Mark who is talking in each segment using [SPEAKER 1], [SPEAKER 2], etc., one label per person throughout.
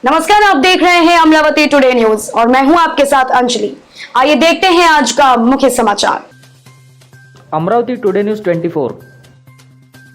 [SPEAKER 1] नमस्कार, आप देख रहे हैं अमरावती टुडे न्यूज और मैं हूं आपके साथ अंजलि। आइए देखते हैं आज का मुख्य समाचार।
[SPEAKER 2] Amravati today news 24।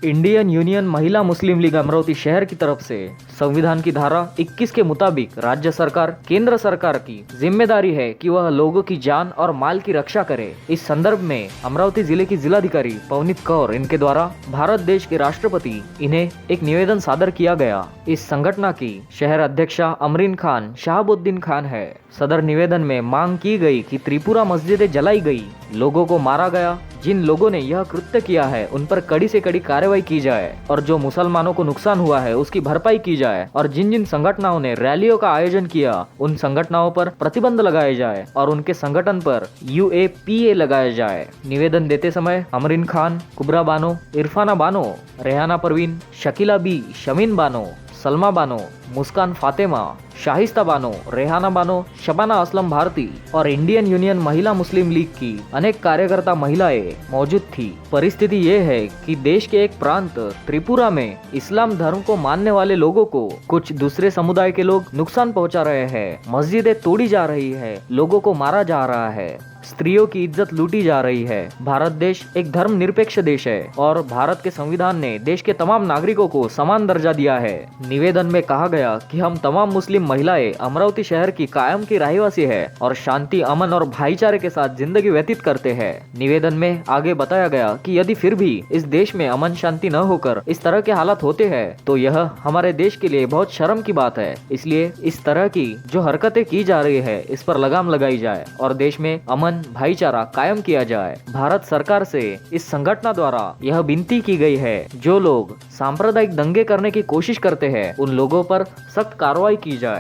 [SPEAKER 2] Indian union महिला मुस्लिम लीग अमरावती शहर की तरफ से संविधान की धारा 21 के मुताबिक राज्य सरकार केंद्र सरकार की जिम्मेदारी है कि वह लोगों की जान और माल की रक्षा करे। इस संदर्भ में अमरावती जिले की जिलाधिकारी पवनीत कौर इनके द्वारा भारत देश के राष्ट्रपति इन्हें एक निवेदन सादर किया गया। इस संगठन की शहर अध्यक्षा अमरीन खान शहाबुद्दीन खान है। सदर निवेदन में मांग की गई कि त्रिपुरा मस्जिदें जलाई गई, लोगों को मारा गया, जिन लोगों ने यह कृत्य किया है उन पर कड़ी से कड़ी कार्रवाई की जाए और जो मुसलमानों को नुकसान हुआ है उसकी भरपाई की जाए और जिन जिन संगठनों ने रैलियों का आयोजन किया उन संगठनों पर प्रतिबंध लगाए जाए और उनके संगठन पर UAPA लगाया जाए। निवेदन देते समय अमरीन खान, कुबरा बानो, इरफाना बानो, रेहाना परवीन, शकीला बी, शमीन बानो, सलमा बानो, मुस्कान फातिमा, शाहिस्ता बानो, रेहाना बानो, शबाना असलम भारती और इंडियन यूनियन महिला मुस्लिम लीग की अनेक कार्यकर्ता महिलाएं मौजूद थी। परिस्थिति ये है कि देश के एक प्रांत त्रिपुरा में इस्लाम धर्म को मानने वाले लोगों को कुछ दूसरे समुदाय के लोग नुकसान पहुंचा रहे हैं, मस्जिदें तोड़ी जा रही है, लोगों को मारा जा रहा है, स्त्रियों की इज्जत लूटी जा रही है। भारत देश एक धर्मनिरपेक्ष देश है और भारत के संविधान ने देश के तमाम नागरिकों को समान दर्जा दिया है। निवेदन में कहा गया कि हम तमाम मुस्लिम महिलाएं अमरावती शहर की कायम की रहिवासी है और शांति, अमन और भाईचारे के साथ जिंदगी व्यतीत करते हैं। निवेदन में आगे बताया गया कि यदि फिर भी इस देश में अमन शांति न होकर इस तरह के हालात होते हैं तो यह हमारे देश के लिए बहुत शर्म की बात है। इसलिए इस तरह की जो हरकतें की जा रही है इस पर लगाम लगाई जाए और देश में अमन भाईचारा कायम किया जाए। भारत सरकार से इस संगठन द्वारा यह विनती की गई है, जो लोग सांप्रदायिक दंगे करने की कोशिश करते हैं उन लोगों पर सख्त कार्रवाई की जाए।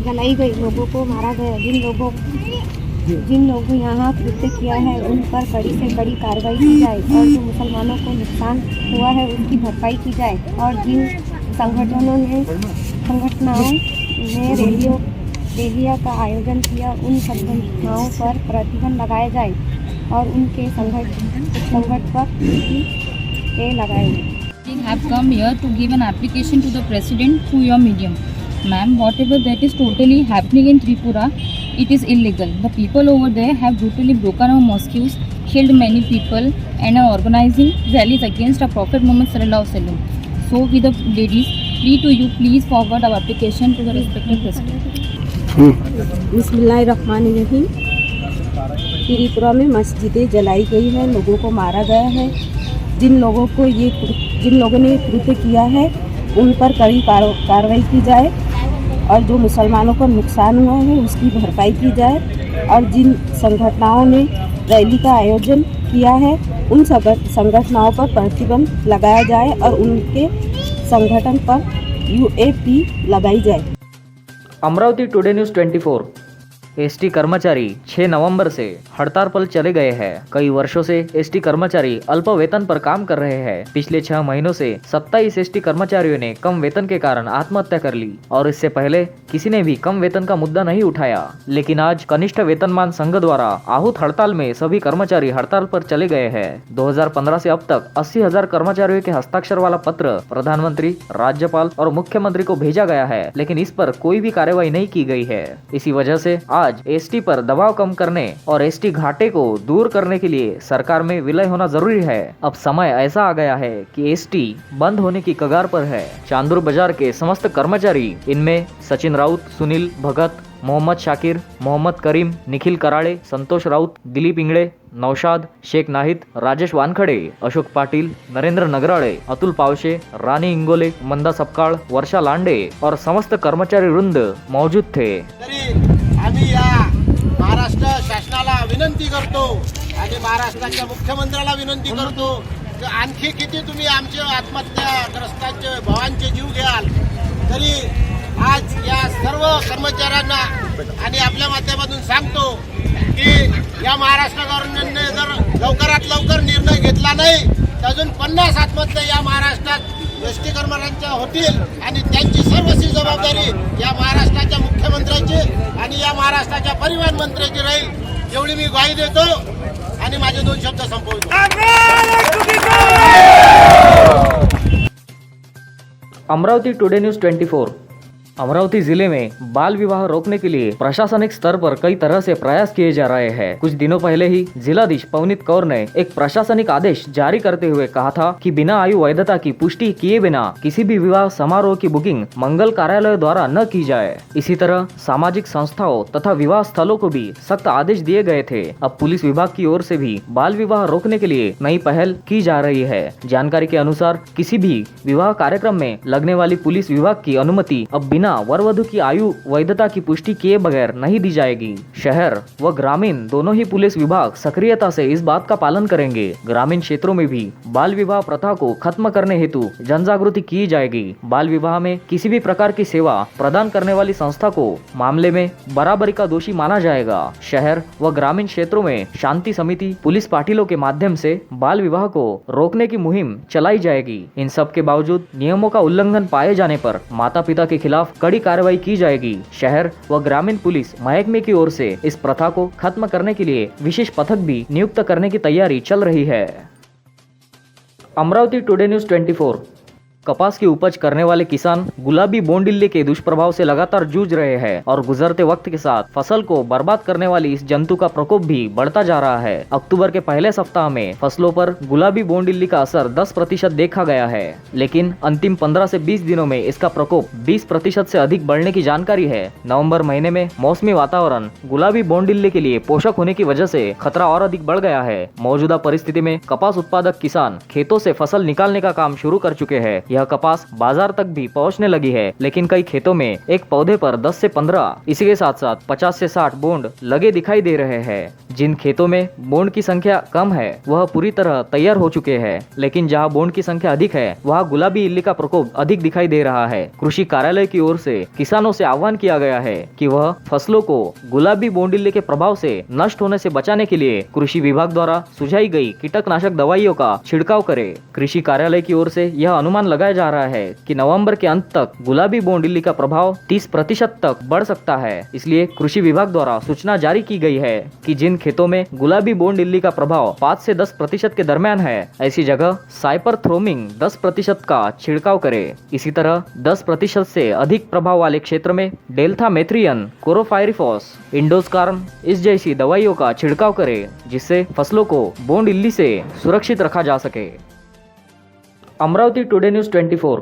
[SPEAKER 3] जलाई गई, लोगों को मारा गया, जिन लोगों यहाँ कृत्य किया है उन पर कड़ी से कड़ी कार्रवाई की जाए और जो मुसलमानों को नुकसान हुआ है उसकी भरपाई की जाए और जिन संगठनाओं ने रैलियों का आयोजन किया उन संगठनों पर प्रतिबंध लगाया जाए और उनके संगठन पर लगाए जाए।
[SPEAKER 4] We have come here to give an application to the President through your medium. Ma'am, whatever that is totally happening in Tripura, it is illegal. The people over there have brutally broken our mosques, killed many people and are organizing rallies against our Prophet Muhammad Sallallahu Alaihi Wasallam. So we the ladies plead to you, please forward our application to the respected President.
[SPEAKER 3] बिस्मिल्लाहिर्रहमानिर्रहीम। त्रिपुरा में मस्जिदें जलाई गई है, लोगों को मारा गया है। जिन लोगों ने कृत्य किया है उन पर कड़ी कार्रवाई की जाए और जो मुसलमानों को नुकसान हुआ है उसकी भरपाई की जाए और जिन संगठनों ने रैली का आयोजन किया है उन संगठनों पर प्रतिबंध लगाया जाए और उनके संगठन पर UAP लगाई जाए।
[SPEAKER 2] Amravati today news 24। एसटी कर्मचारी 6 नवंबर से हड़ताल पर चले गए हैं। कई वर्षों से एसटी कर्मचारी अल्प वेतन पर काम कर रहे हैं। पिछले 6 महीनों से 27 एसटी कर्मचारियों ने कम वेतन के कारण आत्महत्या कर ली और इससे पहले किसी ने भी कम वेतन का मुद्दा नहीं उठाया। लेकिन आज कनिष्ठ वेतनमान संघ द्वारा आहूत हड़ताल में सभी कर्मचारी हड़ताल पर चले गए हैं। 2015 से अब तक 80,000 कर्मचारियों के हस्ताक्षर वाला पत्र प्रधानमंत्री, राज्यपाल और मुख्यमंत्री को भेजा गया है, लेकिन इस पर कोई भी कार्रवाई नहीं की गई है। इसी वजह से आज एसटी पर दबाव कम करने और एसटी घाटे को दूर करने के लिए सरकार में विलय होना जरूरी है। अब समय ऐसा आ गया है कि एसटी बंद होने की कगार पर है। चांदूर बाजार के समस्त कर्मचारी, इनमें सचिन राउत, सुनील भगत, मोहम्मद शाकिर, मोहम्मद करीम, निखिल कराड़े, संतोष राउत, दिलीप इंगड़े, नौशाद, शेख नाहिद, राजेश वानखड़े, अशोक पाटिल, नरेंद्र नगराळे, अतुल पावशे, रानी इंगोले, मंदा सपकाळ, वर्षा लांडे और समस्त कर्मचारी वृंद मौजूद थे।
[SPEAKER 5] आम्ही या महाराष्ट्र शासनाला विनंती करतो आणि महाराष्ट्राच्या मुख्यमंत्र्याला विनंती करतो की आणखी किती तुम्ही आमचे आत्महत्याग्रस्तांचे भावांचे जीव घ्याल, तरी आज या सर्व कर्मचाऱ्यांना आणि आपल्या माध्यमातून सांगतो की या महाराष्ट्र गव्हर्नमेंटने जर लवकरात लवकर निर्णय घेतला नाही तर अजून 50 आत्महत्या या महाराष्ट्रात एसटी कर्मचाऱ्यांच्या होतील आणि त्यांची सर्वस्वी जबाबदारी या महाराष्ट्राच्या मुख्यमंत्र्यांची आणि या महाराष्ट्राच्या परिवहन मंत्र्यांची राहील, एवढी मी ग्वाही देतो आणि माझे 2 शब्द संपवतो।
[SPEAKER 2] Amravati today news 24। अमरावती जिले में बाल विवाह रोकने के लिए प्रशासनिक स्तर पर कई तरह से प्रयास किए जा रहे हैं। कुछ दिनों पहले ही जिलाधीश पवनीत कौर ने एक प्रशासनिक आदेश जारी करते हुए कहा था कि बिना आयु वैधता की पुष्टि किए बिना किसी भी विवाह समारोह की बुकिंग मंगल कार्यालय द्वारा न की जाए। इसी तरह सामाजिक संस्थाओं तथा विवाह स्थलों को भी सख्त आदेश दिए गए थे। अब पुलिस विभाग की ओर से भी बाल विवाह रोकने के लिए नई पहल की जा रही है। जानकारी के अनुसार किसी भी विवाह कार्यक्रम में लगने वाली पुलिस विभाग की अनुमति अब बिना वर वधु की आयु वैधता की पुष्टि किए बगैर नहीं दी जाएगी। शहर व ग्रामीण दोनों ही पुलिस विभाग सक्रियता से इस बात का पालन करेंगे। ग्रामीण क्षेत्रों में भी बाल विवाह प्रथा को खत्म करने हेतु जनजागृति की जाएगी। बाल विवाह में किसी भी प्रकार की सेवा प्रदान करने वाली संस्था को मामले में बराबरी का दोषी माना जाएगा। शहर व ग्रामीण क्षेत्रों में शांति समिति पुलिस पाटिलों के माध्यम से बाल विवाह को रोकने की मुहिम चलाई जाएगी। इन सब के बावजूद नियमों का उल्लंघन पाए जाने पर माता पिता के खिलाफ कड़ी कार्रवाई की जाएगी। शहर व ग्रामीण पुलिस महकमे की ओर से इस प्रथा को खत्म करने के लिए विशेष पथक भी नियुक्त करने की तैयारी चल रही है। Amravati today news 24। कपास की उपज करने वाले किसान गुलाबी बोंडिल्ले के दुष्प्रभाव से लगातार जूझ रहे हैं और गुजरते वक्त के साथ फसल को बर्बाद करने वाली इस जंतु का प्रकोप भी बढ़ता जा रहा है। अक्टूबर के पहले सप्ताह में फसलों पर गुलाबी बोंडिल्ली का असर 10% देखा गया है, लेकिन अंतिम 15 से 20 दिनों में इसका प्रकोप 20% से अधिक बढ़ने की जानकारी है। नवंबर महीने में मौसमी वातावरण गुलाबी बोंडिल्ले के लिए पोषक होने की वजह से खतरा और अधिक बढ़ गया है। मौजूदा परिस्थिति में कपास उत्पादक किसान खेतों से फसल निकालने का काम शुरू कर चुके हैं। यह कपास बाजार तक भी पहुंचने लगी है, लेकिन कई खेतों में एक पौधे पर 10 से 15, इसी के साथ साथ 50 से 60 बोंड लगे दिखाई दे रहे हैं। जिन खेतों में बोंड की संख्या कम है वह पूरी तरह तैयार हो चुके हैं, लेकिन जहां बोंड की संख्या अधिक है वहां गुलाबी इल्ली का प्रकोप अधिक दिखाई दे रहा है। कृषि कार्यालय की ओर से किसानों से आह्वान किया गया है कि वह फसलों को गुलाबी बोंडिल्ले के प्रभाव से नष्ट होने से बचाने के लिए कृषि विभाग द्वारा सुझाई गई कीटनाशक दवाइयों का छिड़काव करे। कृषि कार्यालय की ओर से यह अनुमान लगाया जा रहा है कि नवंबर के अंत तक गुलाबी बोंडिल्ली का प्रभाव 30% तक बढ़ सकता है। इसलिए कृषि विभाग द्वारा सूचना जारी की गई है कि जिन खेतों में गुलाबी बोंडिल्ली का प्रभाव 5 से 10% के दरमियान है, ऐसी जगह साइपरथ्रोमिंग 10% का छिड़काव करे। इसी तरह 10% से अधिक प्रभाव वाले क्षेत्र में डेल्थामेथ्रियन, क्लोरोपाइरिफॉस, इंडोस्कार्न इस जैसी दवाइयों का छिड़काव करे, जिससे फसलों को बोंडिल्ली से सुरक्षित रखा जा सके। Amravati today news 24।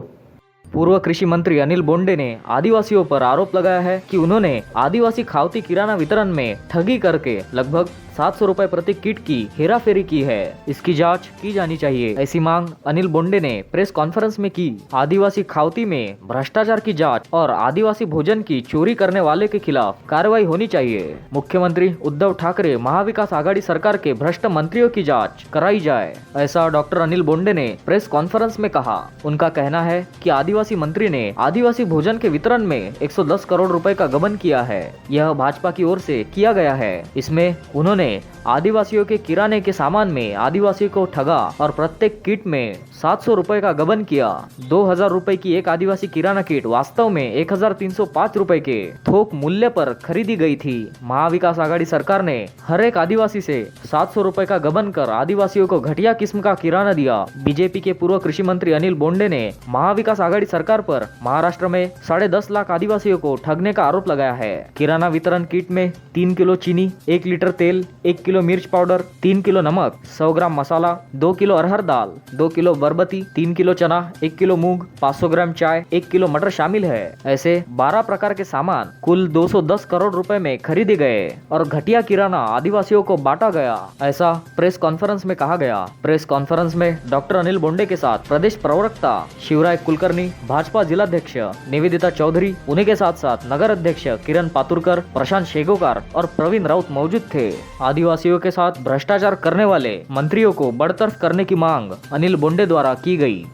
[SPEAKER 2] पूर्व कृषि मंत्री अनिल बोंडे ने आदिवासियों पर आरोप लगाया है कि उन्होंने आदिवासी खावती किराना वितरण में ठगी करके लगभग 700 रुपए प्रति किट की हेराफेरी की है। इसकी जांच की जानी चाहिए, ऐसी मांग अनिल बोंडे ने प्रेस कॉन्फ्रेंस में की। आदिवासी खावती में भ्रष्टाचार की जांच और आदिवासी भोजन की चोरी करने वाले के खिलाफ कार्रवाई होनी चाहिए। मुख्यमंत्री उद्धव ठाकरे महाविकास आघाड़ी सरकार के भ्रष्ट मंत्रियों की जांच कराई जाए, ऐसा डॉक्टर अनिल बोंडे ने प्रेस कॉन्फ्रेंस में कहा। उनका कहना है कि आदिवासी मंत्री ने आदिवासी भोजन के वितरण में 110 करोड़ रुपए का गबन किया है। यह भाजपा की ओर से किया गया है। इसमें उन्होंने आदिवासियों के किराने के सामान में आदिवासियों को ठगा और प्रत्येक किट में 700 रुपए का गबन किया। 2000 रुपए की एक आदिवासी किराना किट वास्तव में 1305 रुपए के थोक मूल्य पर खरीदी गई थी। महाविकास आघाड़ी सरकार ने हर एक आदिवासी से 700 रुपए का गबन कर आदिवासियों को घटिया किस्म का किराना दिया। बीजेपी के पूर्व कृषि मंत्री अनिल बोंडे ने महाविकास आघाड़ी सरकार पर महाराष्ट्र में 10.5 लाख आदिवासियों को ठगने का आरोप लगाया है। किराना वितरण किट में 3 किलो चीनी, 1 लीटर तेल, 1 किलो मिर्च पाउडर, 3 किलो नमक, 100 ग्राम मसाला, 2 किलो अरहर दाल, 2 किलो बरबती, 3 किलो चना, 1 किलो मूंग, 500 ग्राम चाय, 1 किलो मटर शामिल है। ऐसे 12 प्रकार के सामान कुल 210 करोड़ रुपए में खरीदे गए और घटिया किराना आदिवासियों को बांटा गया, ऐसा प्रेस कॉन्फ्रेंस में कहा गया। प्रेस कॉन्फ्रेंस में डॉक्टर अनिल बोंडे के साथ प्रदेश प्रवक्ता शिवराय कुलकर्णी, भाजपा जिलाध्यक्ष निवेदिता चौधरी, उन्हीं के साथ साथ नगर अध्यक्ष किरण पातुरकर, प्रशांत शेगोकार और प्रवीण राउत मौजूद थे। आदिवासियों के साथ भ्रष्टाचार करने वाले मंत्रियों को बरतरफ करने की मांग अनिल बोंडे द्वारा की गई।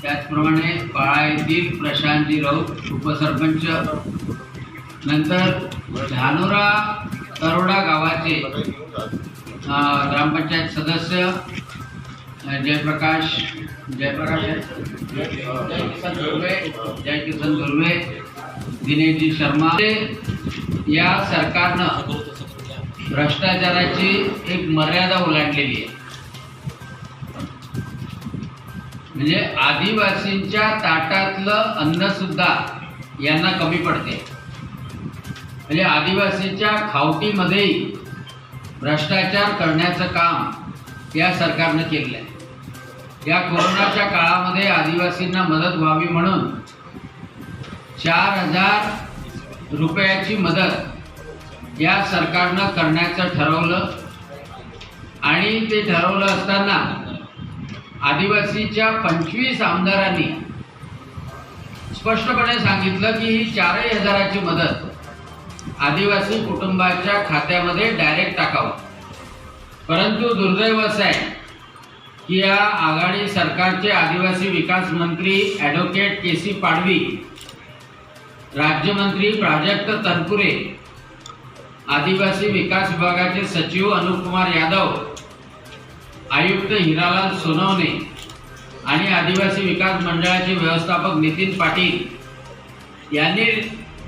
[SPEAKER 6] त्याचप्रमाणे पाळा येथील प्रशांतजी राऊत उपसरपंच, नंतर धानोरा तरोडा गावाचे ग्रामपंचायत सदस्य जयप्रकाश जयकिसन धुर्वे, दिनेशजी शर्मा। या सरकारनं भ्रष्टाचाराची एक मर्यादा ओलांडलेली आहे। म्हणजे आदिवासींच्या ताटातलं अन्न सुद्धा यांना कमी पडते. म्हणजे आदिवासींच्या खावटीमध्येही भ्रष्टाचार करण्याचं काम या सरकारनं केलेलं आहे. या कोरोनाच्या काळामध्ये आदिवासींना मदत व्हावी म्हणून 4,000 रुपयाची मदत या सरकारनं करण्याचं ठरवलं. आणि ते ठरवलं असताना आदिवासीच्या 25 आमदारांनी स्पष्टपणे सांगितलं की ही 4,000ची मदत आदिवासी कुटुंबाच्या खात्यामध्ये डायरेक्ट टाकावं. परंतु दुर्दैव असं आहे की या आघाडी सरकारचे आदिवासी विकास मंत्री ॲडव्होकेट के.सी. पाडवी, राज्यमंत्री प्राजक्त तनपुरे, आदिवासी विकास विभागाचे सचिव अनुपकुमार यादव, आयुक्त हिरालाल सोनवणे आणि आदिवासी विकास मंडळाचे व्यवस्थापक नितीन पाटील यांनी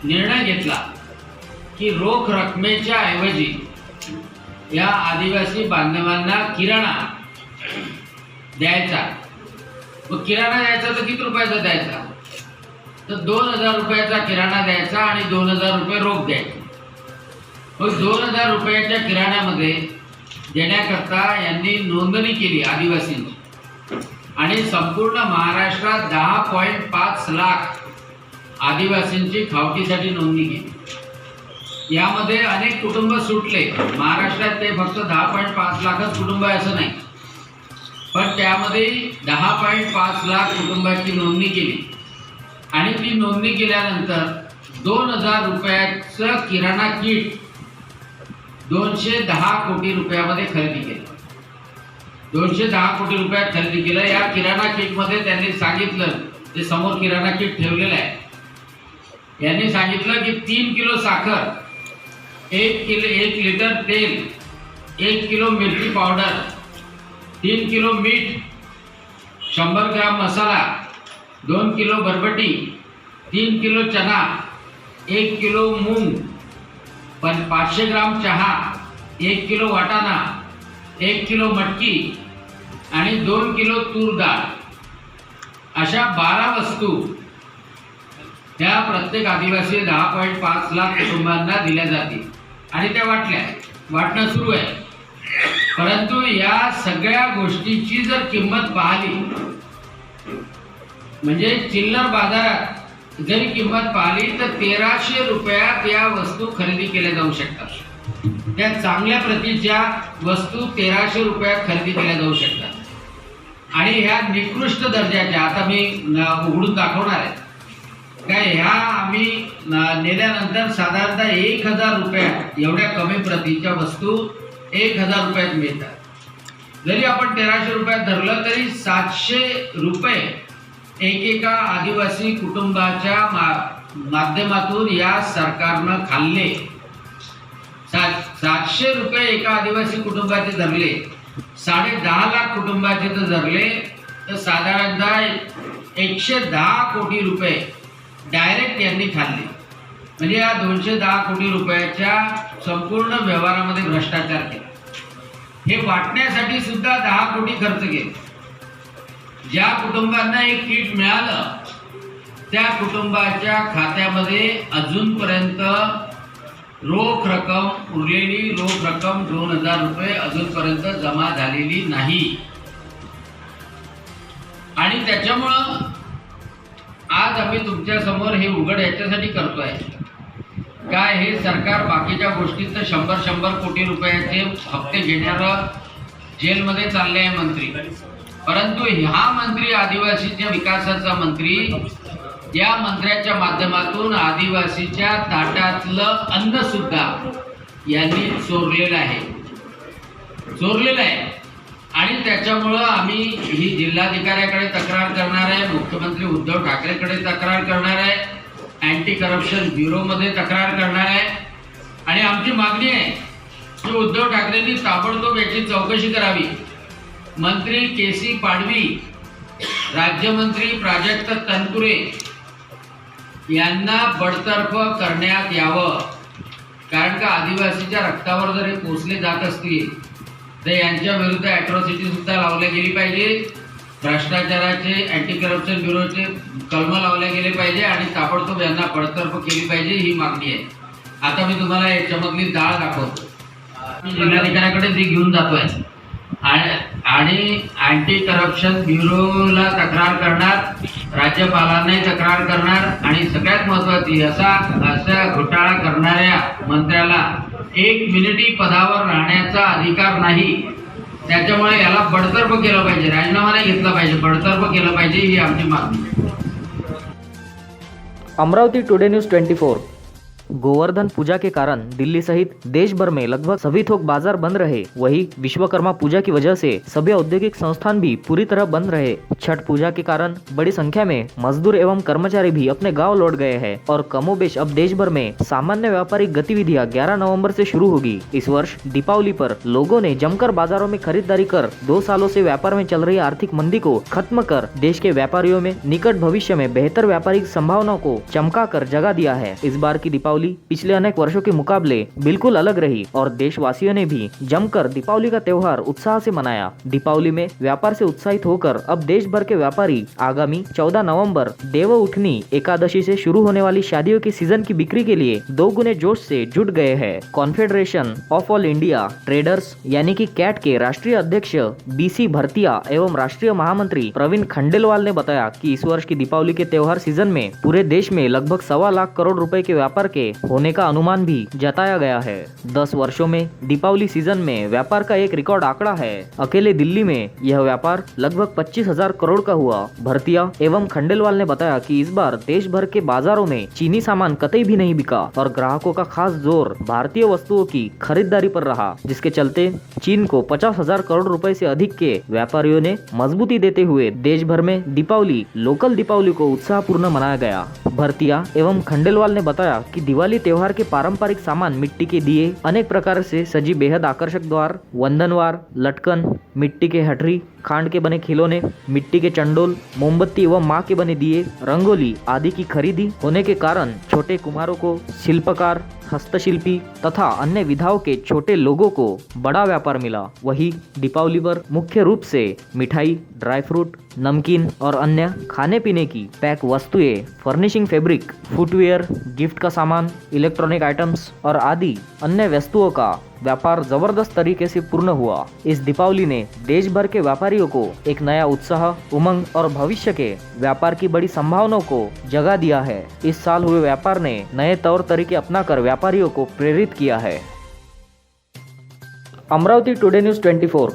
[SPEAKER 6] निर्णय घेतला की रोख रकमेच्या ऐवजी या आदिवासी बांधवांना किराणा द्यायचा. मग किराणा द्यायचा तर किती रुपयाचा द्यायचा? तर 2,000 रुपयाचा किराणा द्यायचा आणि 2,000 रुपये रोख द्यायचे. मग 2,000 रुपयाच्या किराण्यामध्ये देण्याकरता यांनी नोंदणी केली आदिवासींची आणि संपूर्ण महाराष्ट्रात 10.5 लाख आदिवासींची खावटीसाठी नोंदणी केली. यामध्ये अनेक कुटुंब सुटले. महाराष्ट्रात ते फक्त 10.5 लाखच कुटुंब आहे असं नाही, पण त्यामध्ये 10.5 लाख कुटुंबाची नोंदणी केली. आणि ती नोंदणी केल्यानंतर 2,000 रुपयाचं किराणा किट 210 कोटी रुपयामध्ये खरेदी केलं. 210 कोटी रुपयात खरेदी केलं. या किराणा किटमध्ये त्यांनी सांगितलं, ते समोर किराणा किट ठेवलेलं आहे, यांनी सांगितलं की 3 किलो साखर, 1 लिटर तेल, 1 किलो मिरची पावडर, 3 किलो मीठ, 100 ग्राम मसाला, 2 किलो बरबटी, 3 किलो चना, 1 किलो मूग, 500 ग्राम चहा, 1 किलो वाटाणा, 1 किलो मटकी आणि 2 किलो तूर डाळ, अशा 12 वस्तू ह्या प्रत्येक आदिवासी 10.5 लाख कुटुंबांना दिल्या जातील. आणि त्या वाटणं सुरू आहे. परंतु या सगळ्या गोष्टीची जर किंमत पाहिली, म्हणजे चिल्लर बाजारात जरी किंमत पाहिली तर 1,300 रुपयात या वस्तू खरेदी केल्या जाऊ शकतात. त्या चांगल्या प्रतीच्या वस्तू 1,300 रुपयात खरेदी केल्या जाऊ शकतात. आणि ह्या निकृष्ट दर्जाच्या, आता मी उघडून दाखवणार आहे काय, ह्या आम्ही नेल्यानंतर साधारणतः 1,000 रुपयात एवढ्या कमी प्रतीच्या वस्तू 1,000 रुपयात मिळतात. जरी आपण 1,300 रुपयात धरलं तरी 700 रुपये एकेका आदिवासी कुटुंबाच्या माध्यमातून या सरकारनं खाल्ले. 700 रुपये एका आदिवासी कुटुंबाचे धरले, 10.5 लाख कुटुंबाचे जर धरले तर साधारणतः 110 कोटी रुपये डायरेक्ट यांनी खाल्ले. म्हणजे या 210 कोटी रुपयाच्या संपूर्ण व्यवहारामध्ये भ्रष्टाचार केला. हे वाटण्यासाठी सुद्धा 10 कोटी खर्च केले. ज्या कुटुंबांना एक किट मिळालं त्या कुटुंबाच्या खात्यामध्ये अजूनपर्यंत रोख रक्कम, उरलेली रोख रक्कम 2,000 रुपये अजूनपर्यंत जमा झालेली नाही. आणि त्याच्यामुळं आज आम्ही तुमच्या समोर हे उघड याच्यासाठी करतोय काय, हे सरकार बाकीच्या गोष्टीत 100 कोटी रुपयाचे हप्ते घेणारं जेलमध्ये चालले आहे मंत्री. परंतु हा मंत्री आदिवासीच्या विकासाचा मंत्री, या मंत्र्याच्या माध्यमातून आदिवासीच्या ताटातलं अन्न सुद्धा यांनी चोरलेलं आहे. आणि त्याच्यामुळं आम्ही ही जिल्हाधिकाऱ्याकडे तक्रार करणार आहे, मुख्यमंत्री उद्धव ठाकरेकडे तक्रार करणार आहे, अँटी करप्शन ब्युरोमध्ये तक्रार करणार आहे. आणि आमची मागणी आहे की उद्धव ठाकरेंनी ताबडतोब याची चौकशी करावी. मंत्री के.सी. पाडवी, राज्यमंत्री प्राजक्त तनपुरे यांना बडतर्फ करण्यात यावं. कारण का आदिवासीच्या रक्तावर जर हे पोचले जात असतील तर यांच्या विरुद्ध ॲट्रॉसिटी सुद्धा लावल्या गेली पाहिजे. भ्रष्टाचाराचे अँटी करप्शन ब्युरोचे कलम लावले गेले पाहिजे आणि ताबडतोब यांना बडतर्फ केली पाहिजे, ही मागणी आहे. आता मी तुम्हाला याच्यामधली डाळ दाखवतो. मी जिल्हाधिकाऱ्याकडे ती घेऊन जातोय आणि अँटी करप्शन ब्युरोला तक्रार करणार, राज्यपालांनाही तक्रार करणार आणि सगळ्यात महत्त्वाची असा घोटाळा करणाऱ्या मंत्र्याला 1 मिनिटही पदावर राहण्याचा अधिकार नाही. त्याच्यामुळे याला बडतर्फ केलं पाहिजे, राजीनामा नाही घेतला पाहिजे, बडतर्फ केलं पाहिजे, ही आमची मागणी.
[SPEAKER 2] Amravati today news 24। गोवर्धन पूजा के कारण दिल्ली सहित देश भर में लगभग सभी थोक बाजार बंद रहे। वहीं विश्वकर्मा पूजा की वजह से सभी औद्योगिक संस्थान भी पूरी तरह बंद रहे। छठ पूजा के कारण बड़ी संख्या में मजदूर एवं कर्मचारी भी अपने गांव लौट गए हैं और कमोबेश अब देश भर में सामान्य व्यापारिक गतिविधियां 11 नवंबर से शुरू होगी। इस वर्ष दीपावली पर लोगों ने जमकर बाजारों में खरीदारी कर 2 सालों से व्यापार में चल रही आर्थिक मंदी को खत्म कर देश के व्यापारियों में निकट भविष्य में बेहतर व्यापारिक संभावनाओं को चमका कर जगा दिया है। इस बार की दीपावली पिछले अनेक वर्षों के मुकाबले बिल्कुल अलग रही और देशवासियों ने भी जमकर दीपावली का त्योहार उत्साह से मनाया। दीपावली में व्यापार से उत्साहित होकर अब देश भर के व्यापारी आगामी 14 नवंबर देव उठनी एकादशी से शुरू होने वाली शादियों की सीजन की बिक्री के लिए 2 गुने जोश से जुट गए हैं। Confederation of all India traders यानी कि कैट के राष्ट्रीय अध्यक्ष BC भरतिया एवं राष्ट्रीय महामंत्री प्रवीण खंडेलवाल ने बताया कि इस वर्ष की दीपावली के त्योहार सीजन में पूरे देश में लगभग 1.25 लाख करोड़ रुपए के व्यापार के होने का अनुमान भी जताया गया है। 10 वर्षों में दीपावली सीजन में व्यापार का एक रिकॉर्ड आंकड़ा है। अकेले दिल्ली में यह व्यापार लगभग 25,000 करोड़ का हुआ। भरतिया एवं खंडेलवाल ने बताया कि इस बार देश भर के बाजारों में चीनी सामान कतई भी नहीं बिका और ग्राहकों का खास जोर भारतीय वस्तुओं की खरीदारी पर रहा, जिसके चलते चीन को 50,000 करोड़ रुपए से अधिक के व्यापारियों ने मजबूती देते हुए देश भर में दीपावली लोकल दीपावली को उत्साहपूर्ण मनाया गया। भरतिया एवं खंडेलवाल ने बताया कि दिवाली त्योहार के पारंपरिक सामान मिट्टी के दिए, अनेक प्रकार से सजी बेहद आकर्षक द्वार, वंदनवार, लटकन, मिट्टी के हटरी, खांड के बने खिलौने, मिट्टी के चंडोल, मोमबत्ती व माँ के बने दिए, रंगोली आदि की खरीदी होने के कारण छोटे कुम्हारों को, शिल्पकार, हस्तशिल्पी तथा अन्य विधाओं के छोटे लोगों को बड़ा व्यापार मिला। वहीं दीपावली पर मुख्य रूप से मिठाई, ड्राई फ्रूट, नमकीन और अन्य खाने पीने की पैक वस्तुएं, फर्निशिंग फैब्रिक, फुटवेयर, गिफ्ट का सामान, इलेक्ट्रॉनिक आइटम्स और आदि अन्य वस्तुओं का व्यापार जबरदस्त तरीके से पूर्ण हुआ। इस दीपावली ने देश भर के व्यापारियों को एक नया उत्साह, उमंग और भविष्य के व्यापार की बड़ी संभावनाओं को जगा दिया है। इस साल हुए व्यापार ने नए तौर तरीके अपनाकर व्यापारियों को प्रेरित किया है। Amravati today news 24।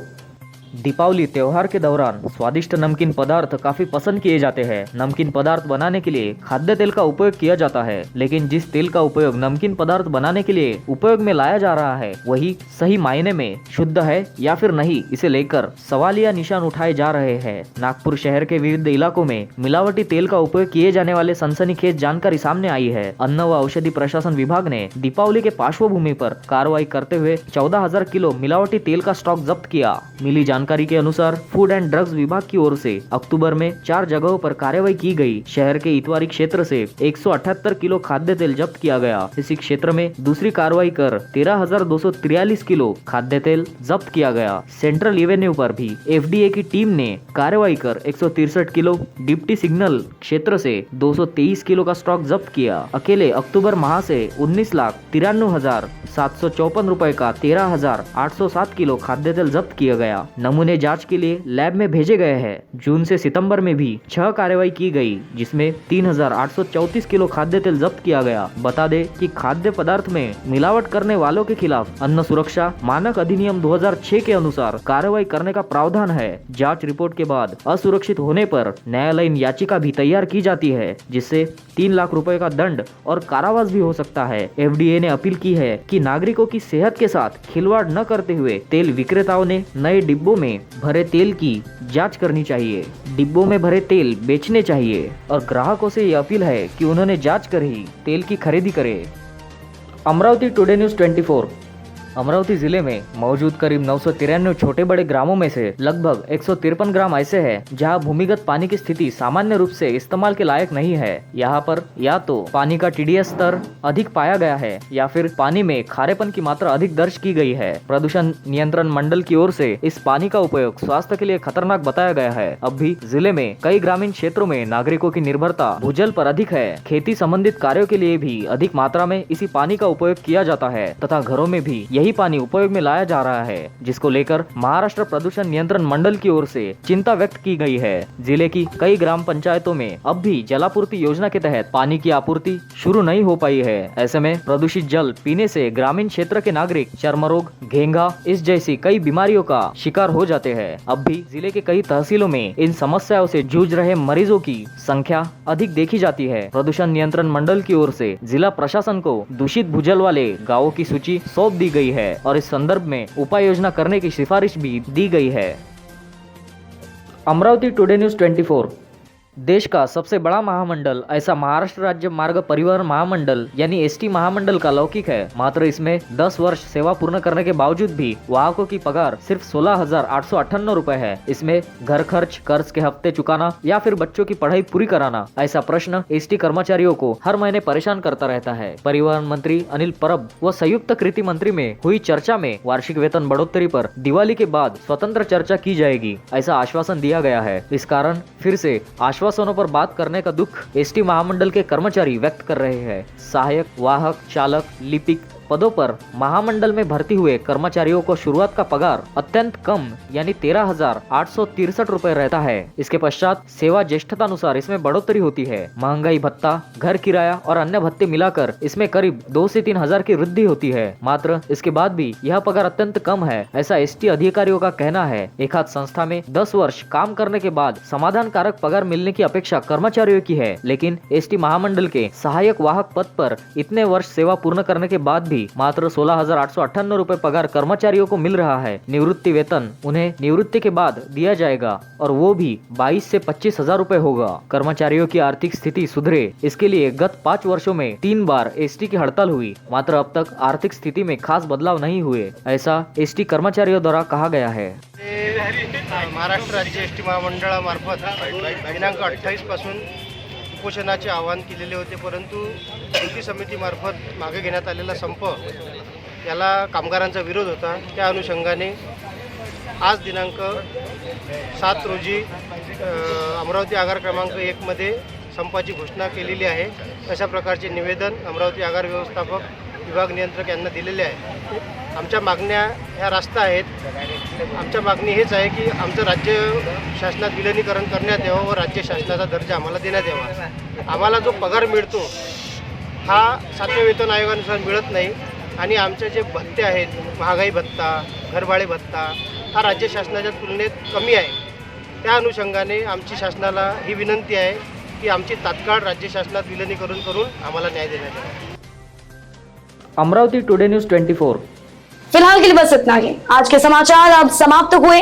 [SPEAKER 2] दीपावली त्योहार के दौरान स्वादिष्ट नमकीन पदार्थ काफी पसंद किए जाते हैं। नमकीन पदार्थ बनाने के लिए खाद्य तेल का उपयोग किया जाता है, लेकिन जिस तेल का उपयोग नमकीन पदार्थ बनाने के लिए उपयोग में लाया जा रहा है वही सही मायने में शुद्ध है या फिर नहीं, इसे लेकर सवालिया निशान उठाए जा रहे हैं। नागपुर शहर के विविध इलाकों में मिलावटी तेल का उपयोग किए जाने वाले सनसनीखेज जानकारी सामने आई है। अन्न व औषधि प्रशासन विभाग ने दीपावली के पार्श्वभूमि पर कार्रवाई करते हुए 14,000 किलो मिलावटी तेल का स्टॉक जब्त किया। मिली जानकारी के अनुसार फूड एंड ड्रग्स विभाग की ओर से अक्टूबर में 4 जगहों पर कार्रवाई की गई। शहर के इतवारी क्षेत्र से 178 किलो खाद्य तेल जब्त किया गया। इसी क्षेत्र में दूसरी कार्रवाई कर 13,243 किलो खाद्य तेल जब्त किया गया। सेंट्रल एवेन्यू पर भी FDA की टीम ने कार्रवाई कर 163 किलो, डिप्टी सिग्नल क्षेत्र से 223 किलो का स्टॉक जब्त किया। अकेले अक्टूबर माह से 19,93,754 रुपए का 13,807 किलो खाद्य तेल जब्त किया गया। नमूने जांच के लिए लैब में भेजे गए हैं। जून से सितंबर में भी 6 कार्रवाई की गई, जिसमें 3,834 किलो खाद्य तेल जब्त किया गया। बता दें कि खाद्य पदार्थ में मिलावट करने वालों के खिलाफ अन्न सुरक्षा मानक अधिनियम 2006 के अनुसार कार्रवाई करने का प्रावधान है। जांच रिपोर्ट के बाद असुरक्षित होने पर न्यायालयीन याचिका भी तैयार की जाती है, जिससे 3 लाख रुपए का दंड और कारावास भी हो सकता है। FDA ने अपील की है कि नागरिकों की सेहत के साथ खिलवाड़ न करते हुए तेल विक्रेताओं ने नए डिब्बों में भरे तेल की जांच करनी चाहिए, डिब्बों में भरे तेल बेचने चाहिए और ग्राहकों से ये अपील है कि उन्होंने जांच कर ही तेल की खरीदी करें। Amravati today news 24। अमरावती जिले में मौजूद करीब 993 छोटे बड़े ग्रामों में से लगभग 153 ग्राम ऐसे हैं जहां भूमिगत पानी की स्थिति सामान्य रूप से इस्तेमाल के लायक नहीं है। यहाँ पर या तो पानी का TDS स्तर अधिक पाया गया है या फिर पानी में खारेपन की मात्रा अधिक दर्ज की गई है। प्रदूषण नियंत्रण मंडल की ओर से इस पानी का उपयोग स्वास्थ्य के लिए खतरनाक बताया गया है। अब भी जिले में कई ग्रामीण क्षेत्रों में नागरिकों की निर्भरता भूजल पर अधिक है। खेती संबंधित कार्यों के लिए भी अधिक मात्रा में इसी पानी का उपयोग किया जाता है तथा घरों में भी यही पानी उपयोग में लाया जा रहा है, जिसको लेकर महाराष्ट्र प्रदूषण नियंत्रण मंडल की ओर से चिंता व्यक्त की गई है। जिले की कई ग्राम पंचायतों में अब भी जलापूर्ति योजना के तहत पानी की आपूर्ति शुरू नहीं हो पाई है। ऐसे में प्रदूषित जल पीने से ग्रामीण क्षेत्र के नागरिक चर्म रोग, घेंघा इस जैसी कई बीमारियों का शिकार हो जाते हैं। अब भी जिले के कई तहसीलों में इन समस्याओं से जूझ रहे मरीजों की संख्या अधिक देखी जाती है। प्रदूषण नियंत्रण मंडल की ओर से जिला प्रशासन को दूषित भूजल वाले गाँवों की सूची सौंप दी गई है और इस संदर्भ में उपाय योजना करने की सिफारिश भी दी गई है। Amravati today news 24। देश का सबसे बड़ा महामंडल ऐसा महाराष्ट्र राज्य मार्ग परिवहन महामंडल यानी ST महामंडल का लौकिक है। मात्र इसमें 10 वर्ष सेवा पूर्ण करने के बावजूद भी वाहकों की पगार सिर्फ 16,858 रुपए है। इसमें घर खर्च, कर्ज के हफ्ते चुकाना या फिर बच्चों की पढ़ाई पूरी कराना, ऐसा प्रश्न ST कर्मचारियों को हर महीने परेशान करता रहता है। परिवहन मंत्री अनिल परब व संयुक्त कृषि मंत्री में हुई चर्चा में वार्षिक वेतन बढ़ोतरी पर दिवाली के बाद स्वतंत्र चर्चा की जाएगी, ऐसा आश्वासन दिया गया है। इस कारण फिर से आश्वासनों पर बात करने का दुख ST महामंडल के कर्मचारी व्यक्त कर रहे हैं। सहायक, वाहक, चालक, लिपिक पदों पर महामंडल में भर्ती हुए कर्मचारियों को शुरुआत का पगार अत्यंत कम यानी 13,863 रुपए रहता है। इसके पश्चात सेवा ज्येष्ठता अनुसार इसमें बढ़ोतरी होती है। महंगाई भत्ता, घर किराया और अन्य भत्ते मिलाकर इसमें करीब 2 से 3 हजार की वृद्धि होती है। मात्र इसके बाद भी यह पगार अत्यंत कम है, ऐसा ST अधिकारियों का कहना है। एक हाथ संस्था में 10 वर्ष काम करने के बाद समाधान कारक पगार मिलने की अपेक्षा कर्मचारियों की है, लेकिन ST महामंडल के सहायक वाहक पद पर इतने वर्ष सेवा पूर्ण करने के बाद भी मात्र 16,858 रुपए पगार कर्मचारियों को मिल रहा है। निवृत्ति वेतन उन्हें निवृत्ति के बाद दिया जाएगा और वो भी 22 से 25 हजार रुपए होगा। कर्मचारियों की आर्थिक स्थिति सुधरे, इसके लिए गत 5 वर्षों में 3 बार ST की हड़ताल हुई, मात्र अब तक आर्थिक स्थिति में खास बदलाव नहीं हुए, ऐसा ST कर्मचारियों द्वारा कहा गया है।
[SPEAKER 5] महाराष्ट्र राज्य ST महामंडळामार्फत दिनांक 28 पासून उपोषणाचे आवाहन केलेले होते, परंतु कृती समितीमार्फत मागे घेण्यात आलेला संप याला कामगारांचा विरोध होता। त्या अनुषंगाने आज दिनांक 7 रोजी अमरावती आगार क्रमांक 1 मध्ये संपाची घोषणा केलेली आहे। अशा प्रकारचे निवेदन अमरावती आगार व्यवस्थापक विभाग नियंत्रक यांना दिलेले आहे। आमच्या मागण्या ह्या रास्ता आहेत। आमच्या मागणी हेच आहे की आमचं राज्य शासनात विलीनीकरण करण्यात यावं व राज्य शासनाचा दर्जा आम्हाला देण्यात यावा। आम्हाला जो पगार मिळतो हा 7व्या वेतन आयोगानुसार मिळत नाही आणि आमचे जे भत्ते आहेत, महागाई भत्ता, घरभाडे भत्ता, हा राज्य शासनाच्या तुलनेत कमी आहे। त्या अनुषंगाने आमची शासनाला ही विनंती आहे की आमची तात्काळ राज्य शासनात विलीनीकरण करून आम्हाला न्याय देण्यात यावा।
[SPEAKER 2] Amravati today news 24।
[SPEAKER 1] फिलहाल के लिए बस इतना ही। आज के समाचार अब समाप्त हुए।